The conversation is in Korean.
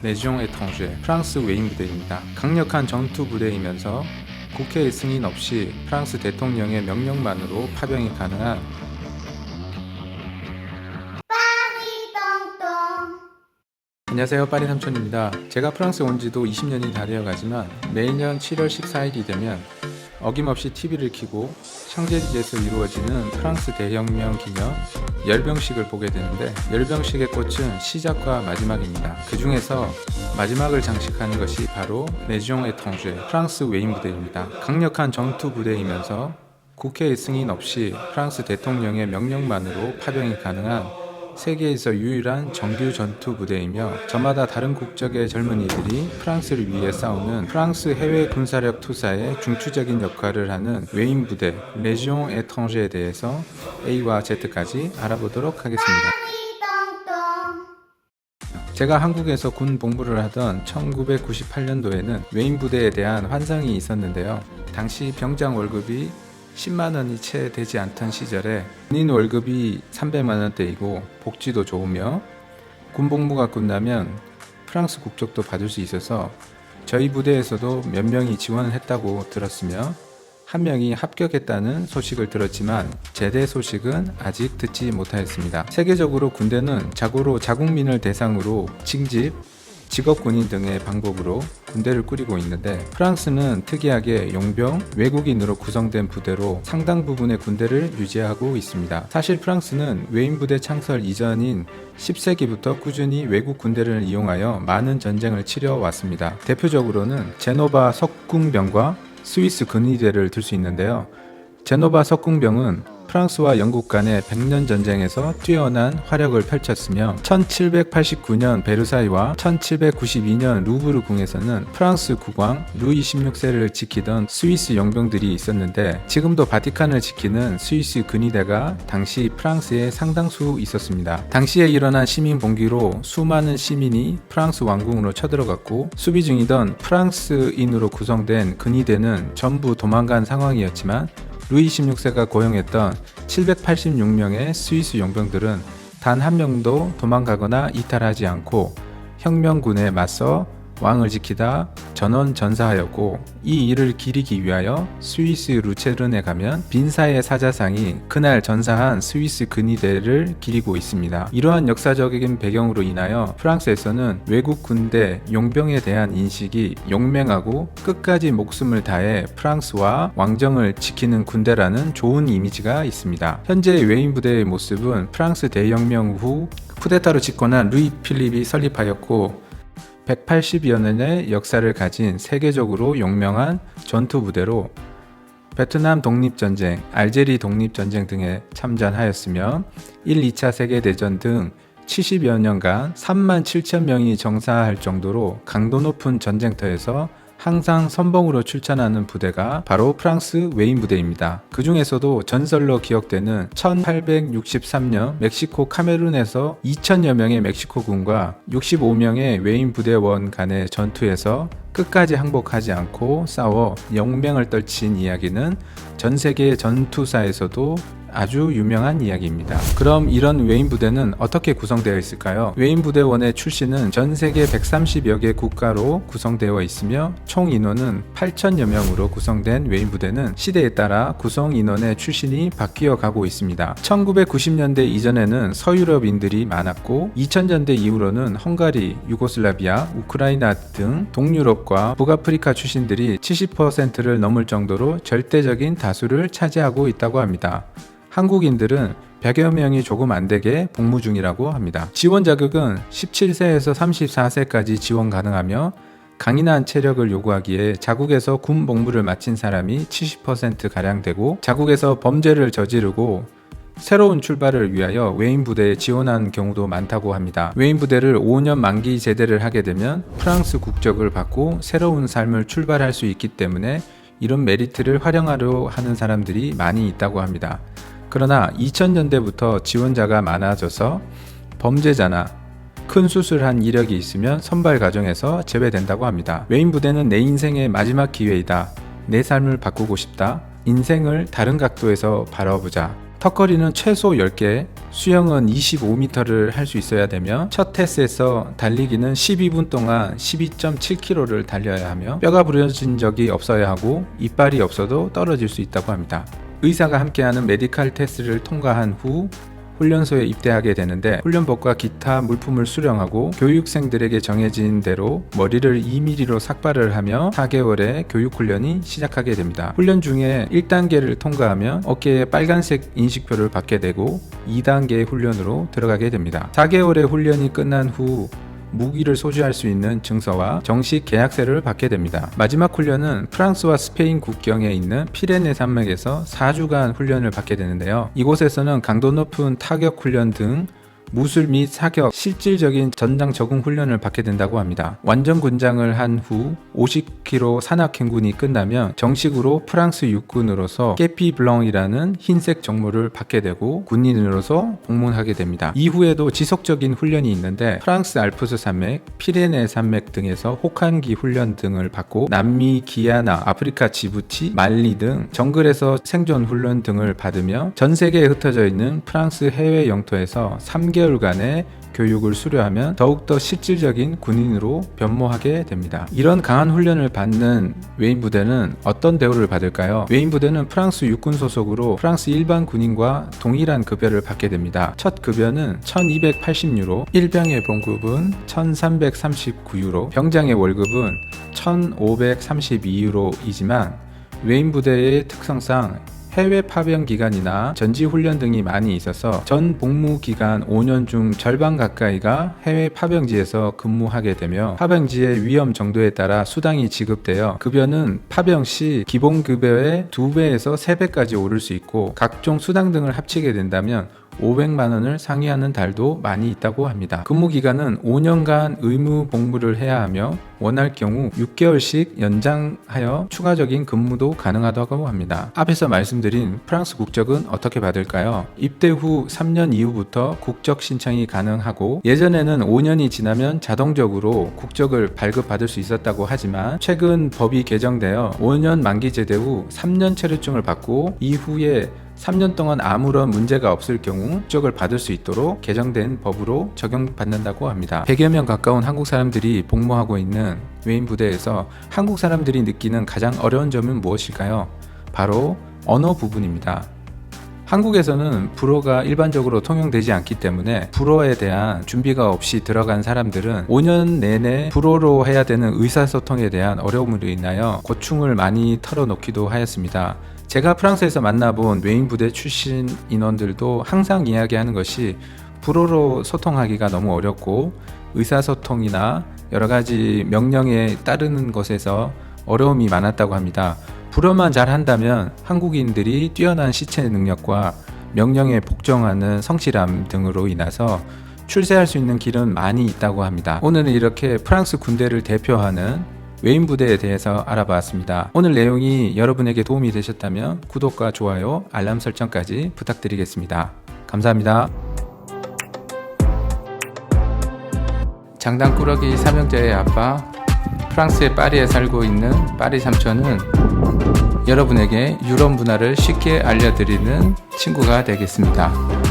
레지옹 에트랑제 프랑스 외인 부대입니다. 강력한 전투 부대이면서 국회의 승인 없이 프랑스 대통령의 명령만으로 파병이 가능한 안녕하세요, 파리 삼촌입니다. 제가 프랑스에 온 지도 20년이 다 되어 가지만 매년 7월 14일이 되면 어김없이 TV를 켜고 샹젤리제에서 이루어지는 프랑스 대혁명 기념 열병식을 보게 되는데, 열병식의 꽃은 시작과 마지막입니다. 그 중에서 마지막을 장식하는 것이 바로 레지옹 에트랑제 프랑스 외인 부대입니다. 강력한 전투 부대이면서 국회의 승인 없이 프랑스 대통령의 명령만으로 파병이 가능한 세계에서 유일한 정규 전투 부대이며, 저마다 다른 국적의 젊은이들이 프랑스를 위해 싸우는 프랑스 해외 군사력 투사의 중추적인 역할을 하는 외인 부대 레지옹 에트랑제에 대해서 A와 Z까지 알아보도록 하겠습니다. 제가 한국에서 군 복무를 하던 1998년도에는 외인 부대에 대한 환상이 있었는데요. 당시 병장 월급이 10만원이 채 되지 않던 시절에 군인 월급이 300만원대이고 복지도 좋으며 군복무가 끝나면 프랑스 국적도 받을 수 있어서 저희 부대에서도 몇 명이 지원을 했다고 들었으며, 한 명이 합격했다는 소식을 들었지만 제대 소식은 아직 듣지 못하였습니다. 세계적으로 군대는 자고로 자국민을 대상으로 징집, 직업군인 등의 방법으로 군대를 꾸리고 있는데, 프랑스는 특이하게 용병, 외국인으로 구성된 부대로 상당 부분의 군대를 유지하고 있습니다. 사실 프랑스는 외인 부대 창설 이전인 10세기부터 꾸준히 외국 군대를 이용하여 많은 전쟁을 치러왔습니다. 대표적으로는 제노바 석궁병과 스위스 근위대를 들 수 있는데요. 제노바 석궁병은 프랑스와 영국 간의 100년 전쟁에서 뛰어난 활약을 펼쳤으며, 1789년 베르사유와 1792년 루브르 궁에서는 프랑스 국왕 루이 16세를 지키던 스위스 용병들이 있었는데, 지금도 바티칸을 지키는 스위스 근위대가 당시 프랑스에 상당수 있었습니다. 당시에 일어난 시민 봉기로 수많은 시민이 프랑스 왕궁으로 쳐들어갔고, 수비 중이던 프랑스인으로 구성된 근위대는 전부 도망간 상황이었지만, 루이 16세가 고용했던 786명의 스위스 용병들은 단 한 명도 도망가거나 이탈하지 않고 혁명군에 맞서 왕을 지키다 전원 전사하였고, 이 일을 기리기 위하여 스위스 루체른에 가면 빈사의 사자상이 그날 전사한 스위스 근위대를 기리고 있습니다. 이러한 역사적인 배경으로 인하여 프랑스에서는 외국 군대 용병에 대한 인식이 용맹하고 끝까지 목숨을 다해 프랑스와 왕정을 지키는 군대라는 좋은 이미지가 있습니다. 현재 외인 부대의 모습은 프랑스 대혁명 후 쿠데타로 집권한 루이 필립이 설립하였고, 180여 년의 역사를 가진 세계적으로 유명한 전투부대로 베트남 독립전쟁, 알제리 독립전쟁 등에 참전하였으며 1, 2차 세계대전 등 70여 년간 3만 7천 명이 정사할 정도로 강도 높은 전쟁터에서 항상 선봉으로 출전하는 부대가 바로 프랑스 외인 부대입니다. 그 중에서도 전설로 기억되는 1863년 멕시코 카메룬에서 2천여 명의 멕시코군과 65명의 외인 부대원 간의 전투에서 끝까지 항복하지 않고 싸워 영맹을 떨친 이야기는 전 세계 전투사에서도 아주 유명한 이야기입니다. 그럼 이런 외인 부대는 어떻게 구성되어 있을까요? 외인 부대원의 출신은 전 세계 130여 개 국가로 구성되어 있으며, 총 인원은 8천여 명으로 구성된 외인 부대는 시대에 따라 구성 인원의 출신이 바뀌어 가고 있습니다. 1990년대 이전에는 서유럽인들이 많았고, 2000년대 이후로는 헝가리, 유고슬라비아, 우크라이나 등 동유럽과 북아프리카 출신들이 70%를 넘을 정도로 절대적인 다수를 차지하고 있다고 합니다. 한국인들은 100여 명이 조금 안 되게 복무 중이라고 합니다. 지원 자격은 17세에서 34세까지 지원 가능하며, 강인한 체력을 요구하기에 자국에서 군 복무를 마친 사람이 70%가량 되고, 자국에서 범죄를 저지르고 새로운 출발을 위하여 외인 부대에 지원하는 경우도 많다고 합니다. 외인 부대를 5년 만기 제대를 하게 되면 프랑스 국적을 받고 새로운 삶을 출발할 수 있기 때문에 이런 메리트를 활용하려 하는 사람들이 많이 있다고 합니다. 그러나 2000년대부터 지원자가 많아져서 범죄자나 큰 수술한 이력이 있으면 선발 과정에서 제외된다고 합니다. 외인 부대는 내 인생의 마지막 기회이다. 내 삶을 바꾸고 싶다. 인생을 다른 각도에서 바라보자. 턱걸이는 최소 10개, 수영은 25m를 할 수 있어야 되며 첫 테스트에서 달리기는 12분 동안 12.7km를 달려야 하며 뼈가 부러진 적이 없어야 하고 이빨이 없어도 떨어질 수 있다고 합니다. 의사가 함께하는 메디컬 테스트를 통과한 후 훈련소에 입대하게 되는데 훈련복과 기타 물품을 수령하고 교육생들에게 정해진 대로 머리를 2mm로 삭발을 하며 4개월의 교육훈련이 시작하게 됩니다. 훈련 중에 1단계를 통과하면 어깨에 빨간색 인식표를 받게 되고 2단계의 훈련으로 들어가게 됩니다. 4개월의 훈련이 끝난 후 무기를 소지할 수 있는 증서와 정식 계약서를 받게 됩니다. 마지막 훈련은 프랑스와 스페인 국경에 있는 피레네 산맥에서 4주간 훈련을 받게 되는데요. 이곳에서는 강도 높은 타격 훈련 등 무술 및 사격, 실질적인 전장 적응 훈련을 받게 된다고 합니다. 완전 군장을 한 후 50km 산악행군이 끝나면 정식으로 프랑스 육군으로서 깨피 블랑이라는 흰색 정모를 받게 되고 군인으로서 복무하게 됩니다. 이후에도 지속적인 훈련이 있는데 프랑스 알프스 산맥, 피레네 산맥 등에서 혹한기 훈련 등을 받고 남미 기아나, 아프리카 지부티, 말리 등 정글에서 생존 훈련 등을 받으며 전 세계에 흩어져 있는 프랑스 해외 영토에서 3개월간의 교육을 수료하면 더욱더 실질적인 군인으로 변모하게 됩니다. 이런 강한 훈련을 받는 웨인 부대는 어떤 대우를 받을까요? 웨인 부대는 프랑스 육군 소속으로 프랑스 일반 군인과 동일한 급여를 받게 됩니다. 첫 급여는 1280유로, 일병의 봉급은 1339유로, 병장의 월급은 1532유로이지만 웨인 부대의 특성상 해외 파병 기간이나 전지 훈련 등이 많이 있어서 전 복무 기간 5년 중 절반 가까이가 해외 파병지에서 근무하게 되며 파병지의 위험 정도에 따라 수당이 지급되어 급여는 파병 시 기본 급여의 2배에서 3배까지 오를 수 있고 각종 수당 등을 합치게 된다면 500만 원을 상회하는 달도 많이 있다고 합니다. 근무 기간은 5년간 의무 복무를 해야 하며 원할 경우 6개월씩 연장하여 추가적인 근무도 가능하다고 합니다. 앞에서 말씀드린 프랑스 국적은 어떻게 받을까요? 입대 후 3년 이후부터 국적 신청이 가능하고 예전에는 5년이 지나면 자동적으로 국적을 발급받을 수 있었다고 하지만 최근 법이 개정되어 5년 만기 제대 후 3년 체류증을 받고 이후에 3년 동안 아무런 문제가 없을 경우 국적을 받을 수 있도록 개정된 법으로 적용받는다고 합니다. 100여 명 가까운 한국 사람들이 복무하고 있는 웨인 부대에서 한국 사람들이 느끼는 가장 어려운 점은 무엇일까요? 바로 언어 부분입니다. 한국에서는 불어가 일반적으로 통용되지 않기 때문에 불어에 대한 준비가 없이 들어간 사람들은 5년 내내 불어로 해야 되는 의사소통에 대한 어려움으로 인하여 고충을 많이 털어놓기도 하였습니다. 제가 프랑스에서 만나본 웨인 부대 출신 인원들도 항상 이야기하는 것이 불어로 소통하기가 너무 어렵고 의사소통이나 여러가지 명령에 따르는 것에서 어려움이 많았다고 합니다. 불어만 잘 한다면 한국인들이 뛰어난 시체 능력과 명령에 복종하는 성실함 등으로 인해서 출세할 수 있는 길은 많이 있다고 합니다. 오늘은 이렇게 프랑스 군대를 대표하는 웨인 부대에 대해서 알아봤습니다. 오늘 내용이 여러분에게 도움이 되셨다면 구독과 좋아요, 알람 설정까지 부탁드리겠습니다. 감사합니다. 장단꾸러기 삼형제의 아빠, 프랑스의 파리에 살고 있는 파리 삼촌은 여러분에게 유럽 문화를 쉽게 알려드리는 친구가 되겠습니다.